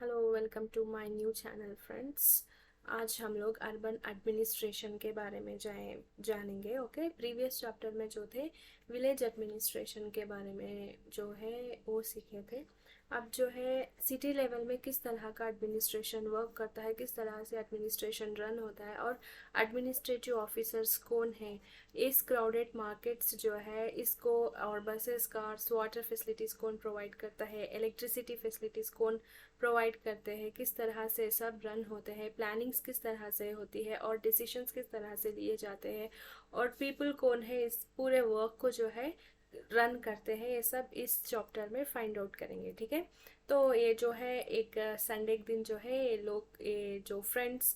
Hello, welcome to my new channel friends. आज हम लोग अर्बन एडमिनिस्ट्रेशन के बारे में जानेंगे। ओके, प्रीवियस चैप्टर में जो थे विलेज एडमिनिस्ट्रेशन के बारे में जो है वो सीखे थे। अब जो है सिटी लेवल में किस तरह का एडमिनिस्ट्रेशन वर्क करता है, किस तरह से एडमिनिस्ट्रेशन रन होता है और एडमिनिस्ट्रेटिव ऑफिसर्स कौन है, इस क्राउडेड मार्केट्स जो है इसको और बसेस कार्स वाटर फैसिलिटीज़ कौन प्रोवाइड करता है, इलेक्ट्रिसिटी फैसिलिटीज़ कौन प्रोवाइड करते हैं, किस तरह से सब रन होते हैं, प्लानिंग्स किस तरह से होती है और डिसीशंस किस तरह से लिए जाते हैं और पीपल कौन है इस पूरे वर्क को जो है रन करते हैं, ये सब इस चैप्टर में फाइंड आउट करेंगे। ठीक है, तो ये जो है एक संडे के दिन जो है ये लोग ये जो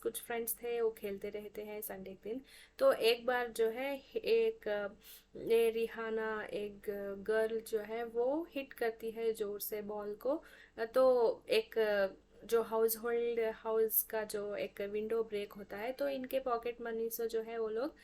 कुछ फ्रेंड्स थे वो खेलते रहते हैं संडे के दिन। तो एक बार जो है एक ये रिहाना एक गर्ल जो है वो हिट करती है जोर से बॉल को। तो एक जो हाउस होल्ड हाउस का जो एक विंडो ब्रेक होता है, तो इनके पॉकेट मनी से जो है वो लोग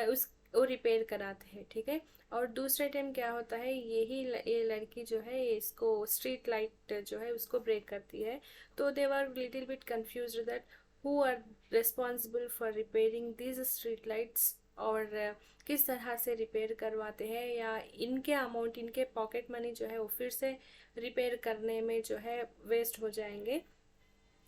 उस वो रिपेयर कराते हैं। ठीक है, और दूसरे टाइम क्या होता है, ये लड़की जो है इसको स्ट्रीट लाइट जो है उसको ब्रेक करती है। तो they were little bit confused that who are responsible for repairing these street lights और किस तरह से रिपेयर करवाते हैं, या इनके अमाउंट इनके पॉकेट मनी जो है वो फिर से रिपेयर करने में जो है वेस्ट हो जाएंगे।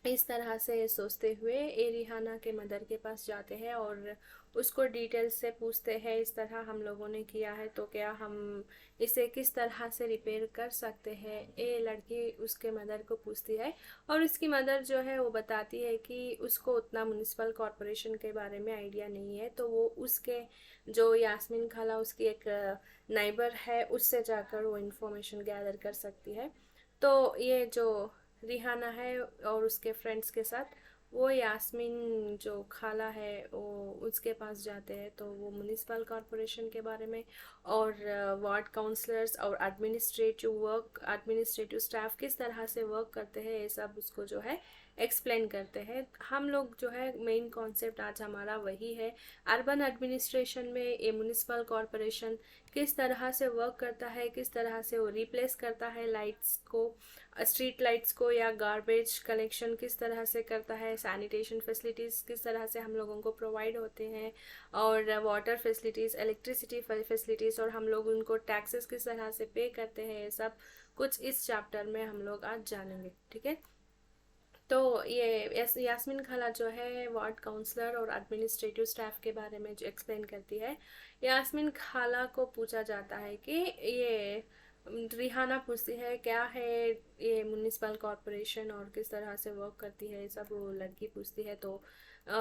इस तरह से सोचते हुए ए रिहाना के मदर के पास जाते हैं और उसको डिटेल से पूछते हैं, इस तरह हम लोगों ने किया है तो क्या हम इसे किस तरह से रिपेयर कर सकते हैं। ये लड़की उसके मदर को पूछती है और उसकी मदर जो है वो बताती है कि उसको उतना म्यूनिसिपल कॉरपोरेशन के बारे में आइडिया नहीं है, तो वो उसके जो यास्मीन खाला उसकी एक नाइबर है उससे जाकर वो इन्फॉर्मेशन गैदर कर सकती है। तो ये जो रिहाना है और उसके फ्रेंड्स के साथ वो यास्मीन जो खाला है वो उसके पास जाते हैं, तो वो म्यूनिसिपल कॉरपोरेशन के बारे में और वार्ड काउंसलर्स और एडमिनिस्ट्रेटिव स्टाफ किस तरह से वर्क करते हैं ये सब उसको जो है एक्सप्लेन करते हैं। हम लोग जो है मेन कॉन्सेप्ट आज हमारा वही है, अर्बन एडमिनिस्ट्रेशन में ये म्यूनिसिपल कॉरपोरेशन किस तरह से वर्क करता है, किस तरह से वो रिप्लेस करता है लाइट्स को, स्ट्रीट लाइट्स को, या गार्बेज कलेक्शन किस तरह से करता है, सैनिटेशन फैसिलिटीज़ किस तरह से हम लोगों को प्रोवाइड होते हैं और वाटर फैसिलिटीज़ इलेक्ट्रिसिटी फैसिलिटीज़ और हम लोग उनको टैक्सेस किस तरह से पे करते हैं, ये सब कुछ इस चैप्टर में हम लोग आज जानेंगे। ठीक है, तो ये यास्मीन खाला जो है वार्ड काउंसलर और एडमिनिस्ट्रेटिव स्टाफ के बारे में जो एक्सप्लेन करती है। यास्मीन खाला को पूछा जाता है कि ये रिहाना पूछती है क्या है ये म्यूनिसिपल कॉरपोरेशन और किस तरह से वर्क करती है, सब वो लड़की पूछती है। तो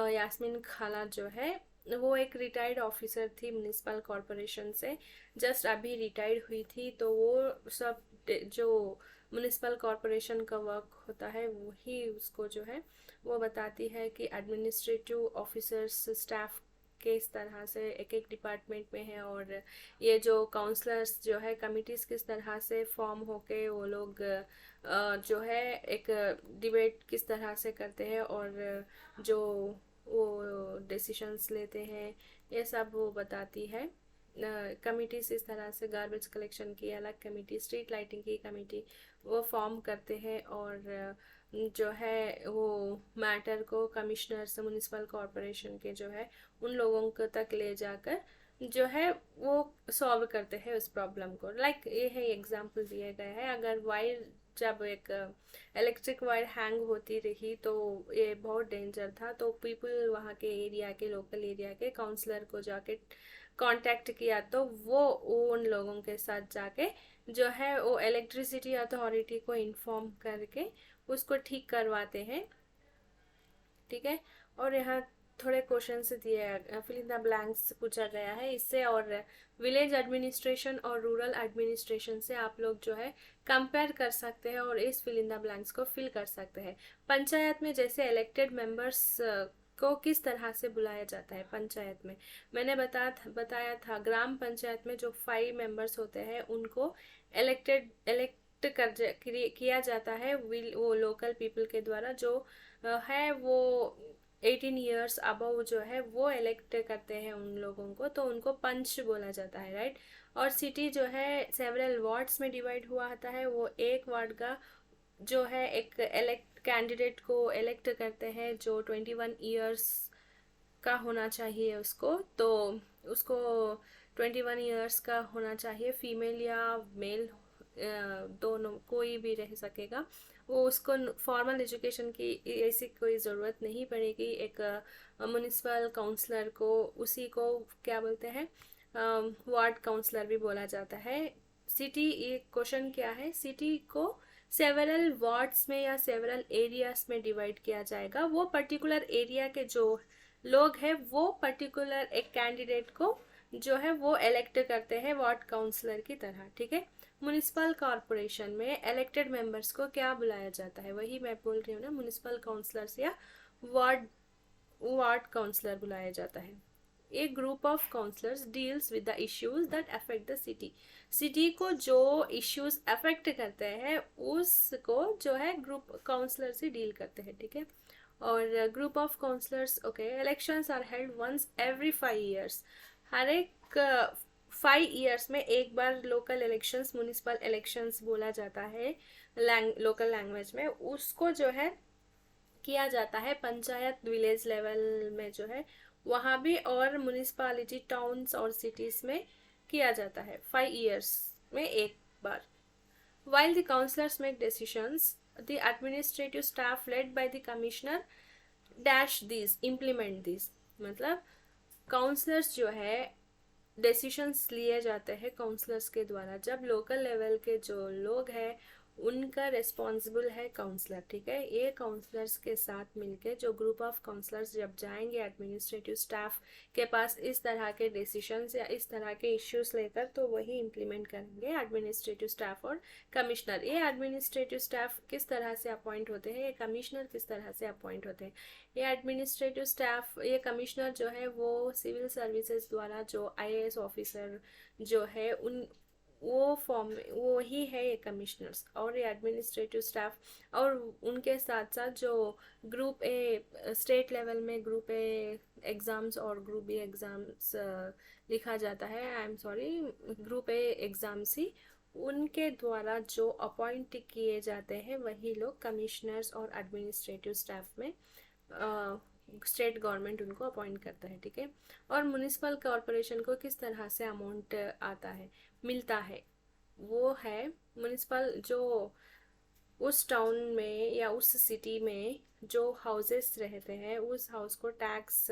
यास्मीन खाला जो है वो एक रिटायर्ड ऑफिसर थी म्यूनिसिपल कॉरपोरेशन से, जस्ट अभी रिटायर्ड हुई थी। तो वो सब जो म्यूनिसिपल कॉरपोरेशन का वर्क होता है वही उसको जो है वो बताती है कि एडमिनिस्ट्रेटिव ऑफिसर्स स्टाफ किस तरह से एक एक डिपार्टमेंट में है और ये जो काउंसलर्स जो है कमिटीज़ किस तरह से फॉर्म होके वो लोग जो है एक डिबेट किस तरह से करते हैं और जो वो डिसीशंस लेते हैं, ये सब वो बताती है। कमिटीज इस तरह से गार्बेज कलेक्शन की अलग कमेटी, स्ट्रीट लाइटिंग की कमेटी वो फॉर्म करते हैं और जो है वो मैटर को कमिश्नर्स म्यूनिसिपल कॉरपोरेशन के जो है उन लोगों को तक ले जाकर जो है वो सॉल्व करते हैं उस प्रॉब्लम को। लाइक ये है एग्जांपल दिए गए हैं, अगर वायर जब एक इलेक्ट्रिक वायर हैंग होती रही तो ये बहुत डेंजर था, तो पीपल वहाँ के एरिया के लोकल एरिया के काउंसलर को जाके कांटेक्ट किया, तो वो उन लोगों के साथ जाके जो है वो इलेक्ट्रिसिटी अथॉरिटी को इन्फॉर्म करके उसको ठीक करवाते हैं। ठीक है, और यहाँ थोड़े क्वेश्चन दिए फिल इन द ब्लैंक्स पूछा गया है इससे, और विलेज एडमिनिस्ट्रेशन और रूरल एडमिनिस्ट्रेशन से आप लोग जो है कंपेयर कर सकते हैं और इस फिल इन द ब्लैंक्स को फिल कर सकते हैं। पंचायत में जैसे इलेक्टेड मेंबर्स को किस तरह से बुलाया जाता है पंचायत में, मैंने बताया था ग्राम पंचायत में जो 5 मेंबर्स होते हैं उनको इलेक्ट किया जाता है वो लोकल पीपल के द्वारा, जो है वो 18 ईयर्स अबव जो है वो इलेक्ट करते हैं उन लोगों को, तो उनको पंच बोला जाता है, राइट। और सिटी जो है सेवरल वार्ड्स में डिवाइड हुआ होता है, वो एक वार्ड का जो है एक इलेक्ट कैंडिडेट को इलेक्ट करते हैं जो 21 ईयर्स का होना चाहिए उसको, तो उसको 21 ईयर्स का होना चाहिए, फीमेल या मेल दोनों कोई भी रह सकेगा। वो उसको फॉर्मल एजुकेशन की ऐसी कोई ज़रूरत नहीं पड़ेगी। एक म्यूनिसिपल काउंसलर को, उसी को क्या बोलते हैं, वार्ड काउंसलर भी बोला जाता है। सिटी, ये क्वेश्चन क्या है, सिटी को सेवरल वार्ड्स में या सेवरल एरियाज में डिवाइड किया जाएगा। वो पर्टिकुलर एरिया के जो लोग हैं वो पर्टिकुलर एक कैंडिडेट को जो है वो इलेक्ट करते हैं वार्ड काउंसलर की तरह, ठीक है। म्युनिसिपल कॉरपोरेशन में इलेक्टेड मेंबर्स को क्या बुलाया जाता है, वही मैं बोल रही हूँ ना, म्युनिसिपल काउंसलर्स या वार्ड वार्ड काउंसलर बुलाया जाता है। A group of councillors deals with the issues that affect the city. City को जो इश्यूज अफेक्ट करते हैं उसको जो है ग्रुप काउंसलर से डील करते हैं, ठीक है। और group of councillors, okay, elections are held once every 5 years. हर एक 5 ईयर्स में एक बार लोकल इलेक्शंस, म्यूनिसिपल इलेक्शंस बोला जाता है लोकल लैंग्वेज में, उसको जो है किया जाता है पंचायत विलेज लेवल में जो है वहाँ भी, और म्यूनिसिपालिटी टाउन्स और सिटीज में किया जाता है 5 ईयर्स में एक बार। While the councillors make decisions, the administrative staff led by the commissioner dash these, implement these। मतलब काउंसलर्स जो है डिसीशंस लिए जाते हैं काउंसलर्स के द्वारा। जब लोकल लेवल के जो लोग हैं उनका रिस्पॉन्सिबल है काउंसलर, ठीक है। ये काउंसलर्स के साथ मिलके जो ग्रुप ऑफ काउंसलर्स जब जाएंगे एडमिनिस्ट्रेटिव स्टाफ के पास इस तरह के डिसीशंस या इस तरह के इश्यूज लेकर, तो वही इम्प्लीमेंट करेंगे एडमिनिस्ट्रेटिव स्टाफ और कमिश्नर। ये एडमिनिस्ट्रेटिव स्टाफ किस तरह से अपॉइंट होते हैं, ये कमिश्नर किस तरह से अपॉइंट होते हैं। ये एडमिनिस्ट्रेटिव स्टाफ, ये कमिश्नर जो है वो सिविल सर्विसेज द्वारा जो आईएएस ऑफिसर जो है उन वो फॉर्म वो ही है ये कमिश्नर्स। और ये एडमिनिस्ट्रेटिव स्टाफ और उनके साथ साथ जो ग्रुप ए स्टेट लेवल में ग्रुप ए एग्ज़ाम्स और ग्रुप बी एग्ज़ाम्स लिखा जाता है, I am sorry, group A exams ही, उनके द्वारा जो अपॉइंट किए जाते हैं वही लोग कमिश्नर्स और एडमिनिस्ट्रेटिव स्टाफ में स्टेट गवर्नमेंट उनको अपॉइंट करता है, ठीक है। और म्यूनिसिपल कॉरपोरेशन को किस तरह से अमाउंट आता है, मिलता है, वो है म्यूनिसिपल जो उस टाउन में या उस सिटी में जो हाउसेस रहते हैं उस हाउस को टैक्स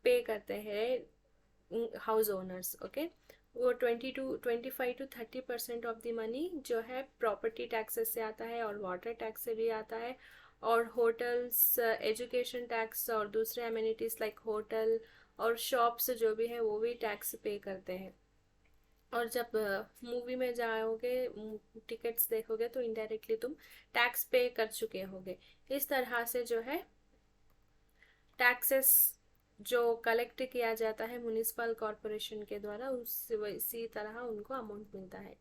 पे करते हैं हाउस ओनर्स, ओके। वो 25 to 30% ऑफ द मनी जो है प्रॉपर्टी टैक्सेस से आता है और वाटर टैक्स से भी आता है, और होटल्स, एजुकेशन टैक्स और दूसरे अमेनिटीज लाइक होटल और शॉप्स जो भी है वो भी टैक्स पे करते हैं। और जब मूवी में जाओगे, टिकट्स देखोगे तो इनडायरेक्टली तुम टैक्स पे कर चुके होगे। इस तरह से जो है टैक्सेस जो कलेक्ट किया जाता है म्यूनिसिपल कॉरपोरेशन के द्वारा, उसी तरह उनको अमाउंट मिलता है।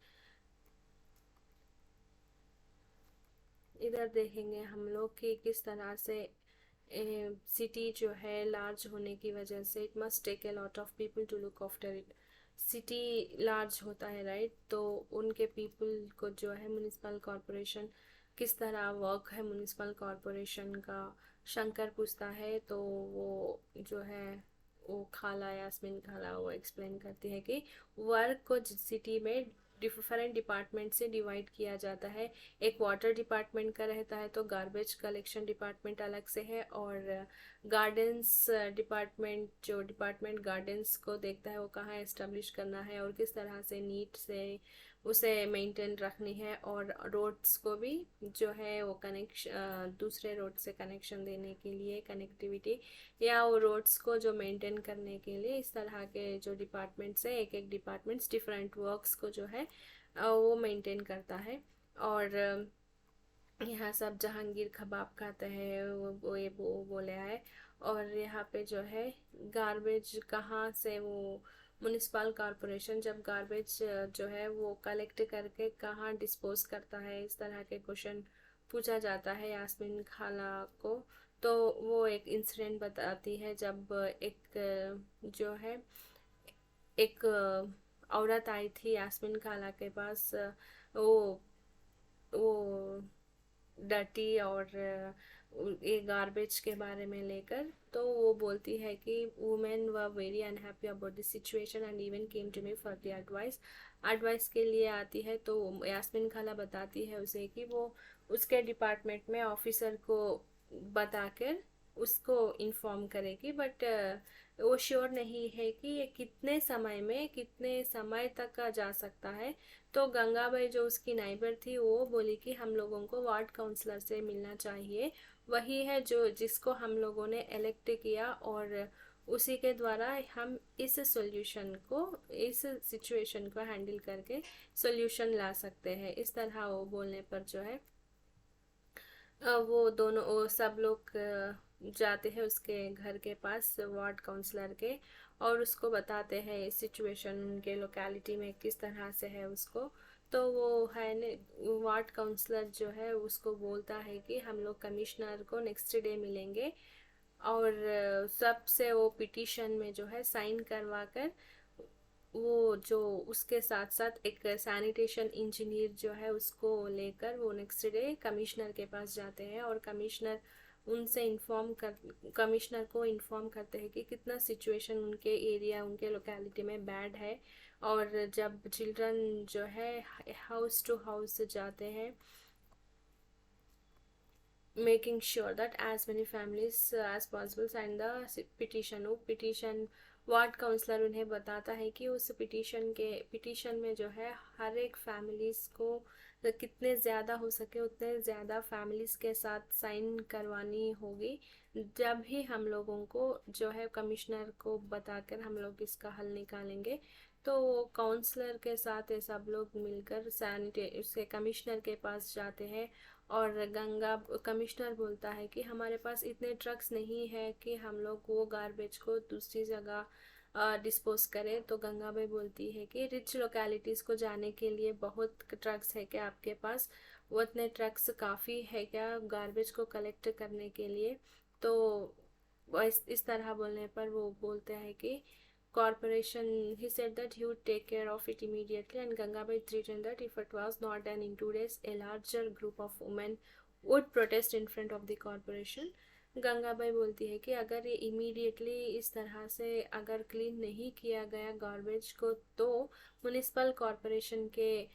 इधर देखेंगे हम लोग कि किस तरह से सिटी जो है लार्ज होने की वजह से it must take a lot of people to look after it. City large होता है राइट, तो उनके पीपल को जो है म्यूनिसिपल कॉरपोरेशन किस तरह वर्क है म्यूनिसिपल कॉरपोरेशन का, शंकर पूछता है, तो वो जो है वो खाला यास्मीन खाला वो एक्सप्लेन करती है कि वर्क को सिटी में डिफरेंट डिपार्टमेंट से डिवाइड किया जाता है। एक वाटर डिपार्टमेंट का रहता है तो गार्बेज कलेक्शन डिपार्टमेंट अलग से है, और गार्डन्स डिपार्टमेंट जो डिपार्टमेंट गार्डन्स को देखता है वो कहाँ एस्टेब्लिश करना है और किस तरह से नीट से उसे मेंटेन रखनी है, और रोड्स को भी जो है वो कनेक्शन दूसरे रोड से कनेक्शन देने के लिए कनेक्टिविटी, या वो रोड्स को जो मेंटेन करने के लिए, इस तरह के जो डिपार्टमेंट्स है, एक एक डिपार्टमेंट्स डिफरेंट वर्क्स को जो है वो मेंटेन करता है। और यहाँ सब जहांगीर कबाब खाते हैं वो ये वो बोले है। और यहाँ पे जो है गार्बेज कहाँ से वो म्यूनिसिपल कॉरपोरेशन जब गार्बेज जो है वो कलेक्ट करके कहाँ डिस्पोज करता है, इस तरह के क्वेश्चन पूछा जाता है यास्मीन खाला को। तो वो एक इंसिडेंट बताती है जब एक जो है एक औरत आई थी यास्मीन खाला के पास, वो वो डर्टी और ये गार्बेज के बारे में लेकर। तो वो बोलती है कि women were very unhappy about this situation and even came to me for the advice के लिए आती है। तो यास्मीन खाला बताती है उसे कि वो उसके डिपार्टमेंट में ऑफिसर को बताकर उसको इन्फॉर्म करेगी, बट वो श्योर नहीं है कि ये कितने समय तक जा सकता है। तो गंगाबाई जो उसकी नाइबर थी वो बोली कि हम लोगों को वार्ड काउंसलर से मिलना चाहिए, वही है जो जिसको हम लोगों ने इलेक्ट किया और उसी के द्वारा हम इस सिचुएशन को हैंडल करके सॉल्यूशन ला सकते हैं। इस तरह वो बोलने पर जो है वो सब लोग जाते हैं उसके घर के पास वार्ड काउंसलर के और उसको बताते हैं सिचुएशन उनके लोकेलिटी में किस तरह से है उसको। तो वो है ने वार्ड काउंसलर जो है उसको बोलता है कि हम लोग कमिश्नर को नेक्स्ट डे मिलेंगे और सबसे वो पिटीशन में जो है साइन करवा कर वो जो उसके साथ साथ एक सैनिटेशन इंजीनियर जो है उसको लेकर वो नेक्स्ट डे कमिश्नर के पास जाते हैं और कमिश्नर को इन्फॉर्म करते हैं कि कितना सिचुएशन उनके एरिया उनके लोकेलिटी में बैड है। और जब चिल्ड्रन जो है हाउस टू हाउस जाते हैं making sure that as many families as possible sign the petition ward councillor उन्हें बताता है कि उस पिटीशन में जो है हर एक फैमिलीज को कितने ज़्यादा हो सके उतने ज़्यादा फैमिलीज के साथ साइन करवानी होगी। जब ही हम लोगों को जो है कमिश्नर को बताकर हम लोग इसका हल निकालेंगे। तो काउंसलर के साथ ये सब लोग मिलकर उसके कमिश्नर के पास जाते हैं और कमिश्नर बोलता है कि हमारे पास इतने ट्रक्स नहीं है कि हम लोग वो गार्बेज को दूसरी जगह डिस्पोज करें। तो गंगाबाई बोलती है कि रिच लोकेलिटीज़ को जाने के लिए बहुत ट्रक्स है क्या आपके पास, वो इतने ट्रक्स काफ़ी है क्या गार्बेज को कलेक्ट करने के लिए। तो इस तरह बोलने पर वो बोलते हैं कि corporation, he said that he would take care of it immediately, and Gangabai threatened that if it was not done in 2 days a larger group of women would protest in front of the corporation. Gangabai बोलती है कि अगर ये immediately इस तरह से अगर clean नहीं किया गया गार्बेज को तो म्यूनिसिपल कॉरपोरेशन के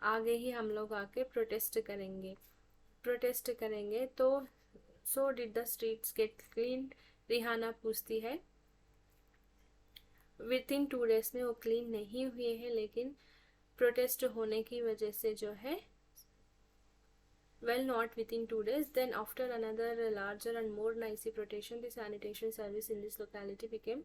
आगे ही हम लोग आके प्रोटेस्ट करेंगे। तो so did the streets get clean, Rihanna पूछती है। विद इन 2 days में वो क्लीन नहीं हुए हैं, लेकिन प्रोटेस्ट होने की वजह से जो है not within 2 days, then after another larger and more noisy protestation the sanitation service in this locality became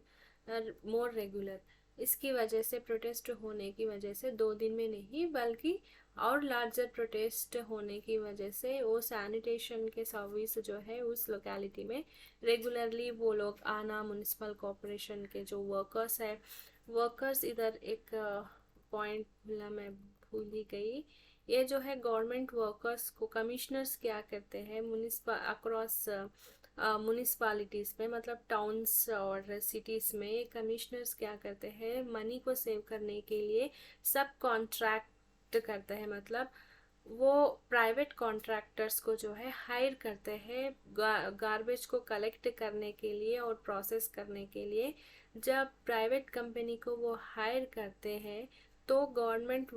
more regular. इसकी वजह से प्रोटेस्ट होने की वजह से 2 दिन में नहीं बल्कि और लार्जर प्रोटेस्ट होने की वजह से वो सैनिटेशन के सर्विस जो है उस लोकेलिटी में रेगुलरली वो लोग आना, म्यूनिसिपल कॉरपोरेशन के जो वर्कर्स इधर एक पॉइंट मैं भूल ही गई। ये जो है गवर्नमेंट वर्कर्स को कमिश्नर्स क्या करते हैं अक्रॉस म्यूनिसपैलिटीज़ में, मतलब टाउन्स और सिटीज़ में कमिश्नर्स क्या करते हैं मनी को सेव करने के लिए सब कॉन्ट्रैक्ट करते हैं। मतलब वो प्राइवेट कॉन्ट्रैक्टर्स को जो है हायर करते हैं गार्बेज को कलेक्ट करने के लिए और प्रोसेस करने के लिए। जब प्राइवेट कंपनी को वो हायर करते हैं तो गवर्नमेंट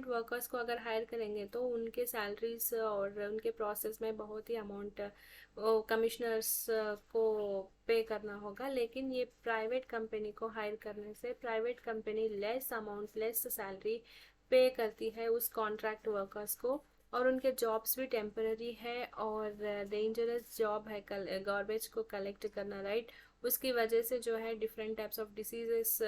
वर्कर्स को अगर हायर करेंगे तो उनके सैलरीज और उनके प्रोसेस में बहुत ही अमाउंट कमिश्नर्स को पे करना होगा। लेकिन ये प्राइवेट कंपनी को हायर करने से प्राइवेट कंपनी लेस सैलरी पे करती है उस कॉन्ट्रैक्ट वर्कर्स को, और उनके जॉब्स भी टेम्पररी है और डेंजरस जॉब है गार्बेज को कलेक्ट करना, राइट। उसकी वजह से जो है डिफरेंट टाइप्स ऑफ डिसीजेस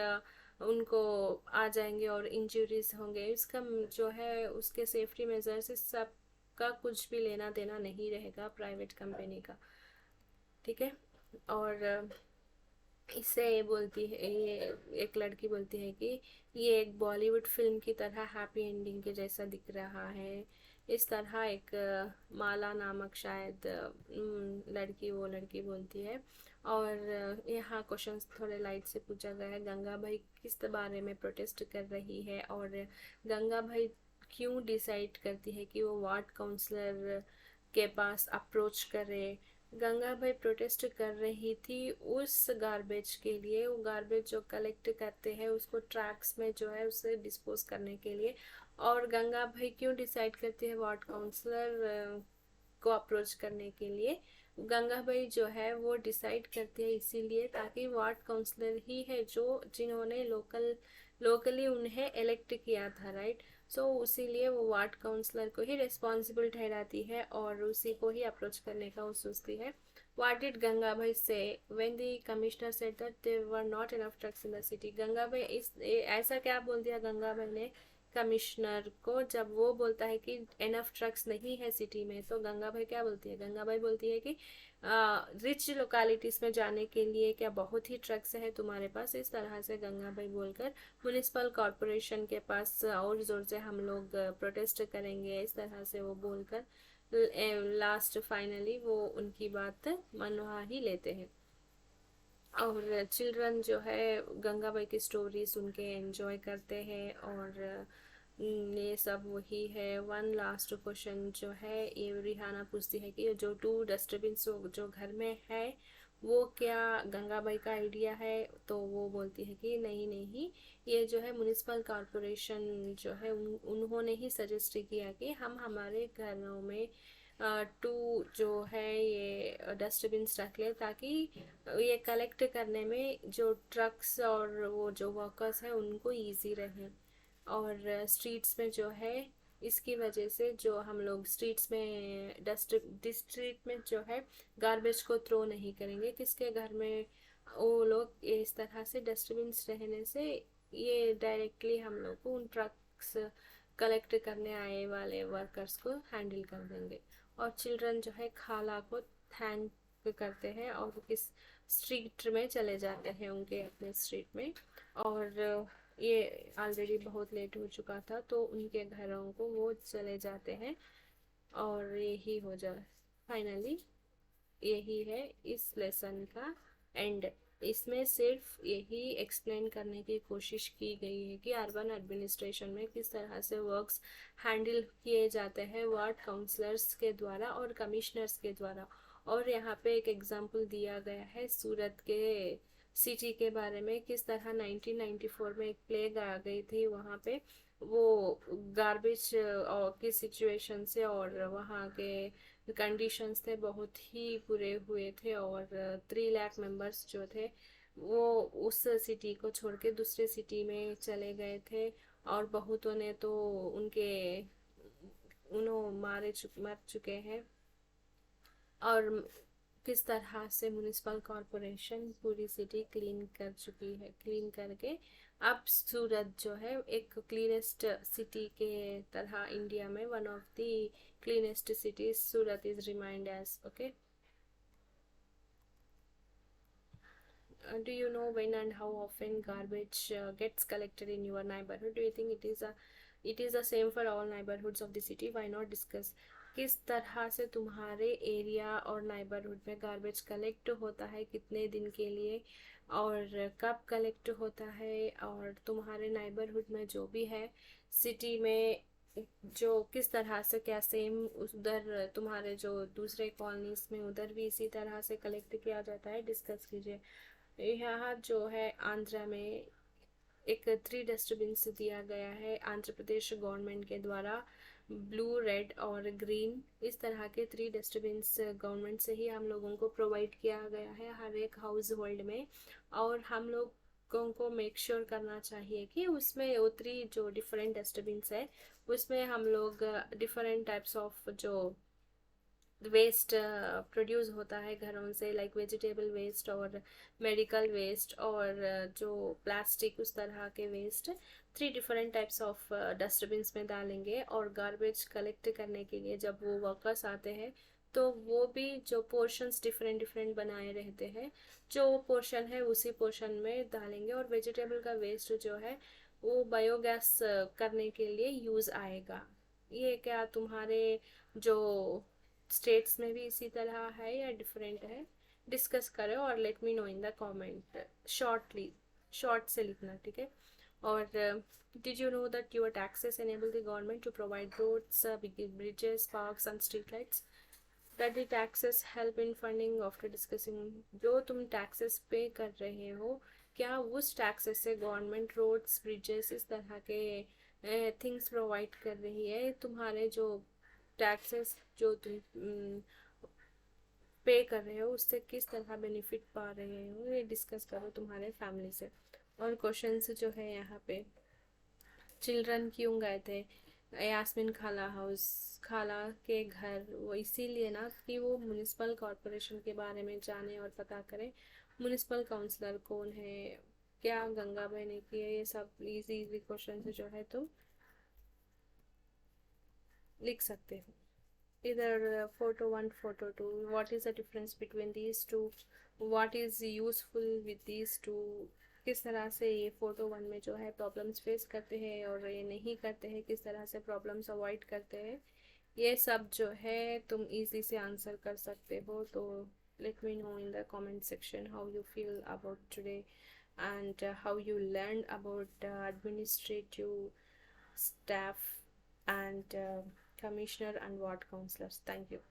उनको आ जाएंगे और इंजरीज होंगे। इसका जो है उसके सेफ्टी मेजर्स सब का कुछ भी लेना देना नहीं रहेगा प्राइवेट कंपनी का, ठीक है। और इससे एक लड़की बोलती है कि ये एक बॉलीवुड फिल्म की तरह हैप्पी एंडिंग के जैसा दिख रहा है। इस तरह एक माला नामक शायद लड़की बोलती है। और यहाँ क्वेश्चंस थोड़े लाइट से पूछा गया है, गंगा भाई किस बारे में प्रोटेस्ट कर रही है और गंगा भाई क्यों डिसाइड करती है कि वो वार्ड काउंसलर के पास अप्रोच करे। गंगा भाई प्रोटेस्ट कर रही थी उस गार्बेज के लिए, वो गार्बेज जो कलेक्ट करते हैं उसको ट्रैक्स में जो है उसे डिस्पोज करने के लिए। और गंगा भाई क्यों डिसाइड करती है वार्ड काउंसलर को अप्रोच करने के लिए। गंगा भाई जो है वो डिसाइड करती है इसीलिए ताकि वार्ड काउंसलर ही है जो जिन्होंने लोकली उन्हें इलेक्ट किया था, राइट। सो इसीलिए वो वार्ड काउंसलर को ही रिस्पॉन्सिबल ठहराती है और उसी को ही अप्रोच करने का वो सोचती है। What did Gangabhai say when the commissioner said that there were not enough trucks in the city? गंगाभाई ऐसा क्या बोल दिया गंगाभाई ने कमिश्नर को जब वो बोलता है कि एनफ ट्रक्स नहीं है सिटी में। तो गंगाभाई क्या बोलती है, गंगाभाई बोलती है कि रिच लोकेलिटीज में जाने के लिए क्या बहुत ही ट्रक्स है तुम्हारे पास। इस तरह से गंगाभाई बोलकर म्युनिसिपल कॉरपोरेशन के पास और जोर से हम लोग प्रोटेस्ट करेंगे, इस तरह से वो बोलकर लास्ट फाइनली वो उनकी बात मनवा ही लेते हैं। और चिल्ड्रन जो है गंगाबाई की स्टोरी सुन के एंजॉय करते हैं। और ये सब वही है। वन लास्ट क्वेश्चन जो है ये रिहाना पूछती है कि जो 2 डस्टबिन जो घर में है वो क्या गंगाबाई का आइडिया है। तो वो बोलती है कि नहीं नहीं, ये जो है म्युनिसिपल कॉरपोरेशन जो है उन्होंने ही सजेस्ट किया कि हम हमारे घरों में 2 जो है ये डस्टबिन्स रख ले ताकि ये कलेक्ट करने में जो ट्रक्स और वो जो वर्कर्स हैं उनको इजी रहे। और स्ट्रीट्स में जो है इसकी वजह से जो हम लोग स्ट्रीट्स में स्ट्रीट में जो है गार्बेज को थ्रो नहीं करेंगे किसके घर में, वो लोग इस तरह से डस्टबिन्स रहने से ये डायरेक्टली हम लोग को उन ट्रक्स कलेक्ट करने आए वाले वर्कर्स को हैंडल कर देंगे। और चिल्ड्रन जो है खाला को थैंक करते हैं और इस स्ट्रीट में चले जाते हैं उनके अपने स्ट्रीट में। और ये ऑलरेडी बहुत लेट हो चुका था तो उनके घरों को वो चले जाते हैं। और यही हो जाए फाइनली, यही है इस लेसन का एंड। इसमें सिर्फ यही एक्सप्लेन करने की कोशिश की गई है कि अर्बन एडमिनिस्ट्रेशन में किस तरह से वर्क्स हैंडल किए जाते हैं वार्ड काउंसलर्स के द्वारा और कमिश्नर्स के द्वारा। और यहाँ पे एक एग्जांपल दिया गया है सूरत के सिटी के बारे में, किस तरह 1994 में एक प्लेग आ गई थी वहाँ पे वो गार्बेज की सिचुएशन से। और वहाँ के कंडीशंस थे बहुत ही बुरे हुए थे और 3 लाख मेंबर्स जो थे वो उस सिटी को छोड़ के दूसरे सिटी में चले गए थे। और बहुतों ने तो मर चुके हैं। और किस तरह से म्युनिसिपल कॉरपोरेशन पूरी सिटी क्लीन कर चुकी है, क्लीन करके अब सूरत जो है एक क्लीनेस्ट सिटी के तरह इंडिया में one of the cleanest cities Surat is remind as. Okay, do you know when and how often garbage gets collected in your neighborhood? Do you think it is the same for all neighborhoods of the city? Why not discuss किस तरह से तुम्हारे area और neighbourhood में garbage collect होता है, कितने दिन के लिए और कब कलेक्ट होता है। और तुम्हारे नाइबरहुड में जो भी है सिटी में जो किस तरह से, क्या सेम उधर तुम्हारे जो दूसरे कॉलोनीज में उधर भी इसी तरह से कलेक्ट किया जाता है, डिस्कस कीजिए। यहाँ जो है आंध्रा में एक 3 डस्टबिन दिया गया है आंध्र प्रदेश गवर्नमेंट के द्वारा, ब्लू, रेड और ग्रीन, इस तरह के 3 डस्टबिन गवर्नमेंट से ही हम लोगों को प्रोवाइड किया गया है हर एक हाउस होल्ड में। और हम लोगों को मेक श्योर करना चाहिए कि उसमें वो 3 जो डिफरेंट डस्टबिन है उसमें हम लोग डिफरेंट टाइप्स ऑफ जो वेस्ट प्रोड्यूस होता है घरों से, लाइक वेजिटेबल वेस्ट और मेडिकल वेस्ट और जो प्लास्टिक उस तरह के waste 3 different types of dustbins में डालेंगे। और गार्बेज कलेक्ट करने के लिए जब वो वर्कर्स आते हैं तो वो भी जो पोर्शंस डिफरेंट डिफरेंट बनाए रहते हैं जो पोर्शन है उसी पोर्शन में डालेंगे। और वेजिटेबल का वेस्ट जो है वो बायोगैस करने के लिए यूज़ आएगा। ये क्या तुम्हारे जो स्टेट्स में भी इसी तरह है या डिफरेंट है, डिस्कस करो और let me know in the comment. Short से लिखना, ठीक है। और did you know that your taxes enable the government to provide roads, bridges, parks and street lights? That the taxes help in funding after discussing. जो तुम taxes पे कर रहे हो, क्या उस taxes से गवर्नमेंट रोड्स ब्रिजेस इस तरह के थिंग्स प्रोवाइड कर रही है? तुम्हारे जो टैक्सेस जो तुम पे कर रहे हो उससे किस तरह बेनिफिट पा रहे हो, ये डिस्कस करो तुम्हारे फैमिली से। और क्वेश्चंस जो है यहाँ पे, चिल्ड्रन क्यों गए थे यास्मीन खाला के घर? वो इसीलिए ना कि वो म्यूनिसिपल कॉरपोरेशन के बारे में जाने और पता करें म्यूनिसिपल काउंसलर कौन है, क्या गंगा बहने की है, ये सब इजी इजी क्वेश्चन जो है तुम लिख सकते हो। इधर photo 1 photo 2, what is the difference between these two, what is useful with these two, किस तरह से ये photo 1 में जो है प्रॉब्लम्स फेस करते हैं और ये नहीं करते हैं, किस तरह से प्रॉब्लम्स अवॉइड करते हैं, ये सब जो है तुम इजी से आंसर कर सकते हो। तो let me know in the comment section how you feel about today and how you learned about administrative staff and commissioner and ward councillors. Thank you.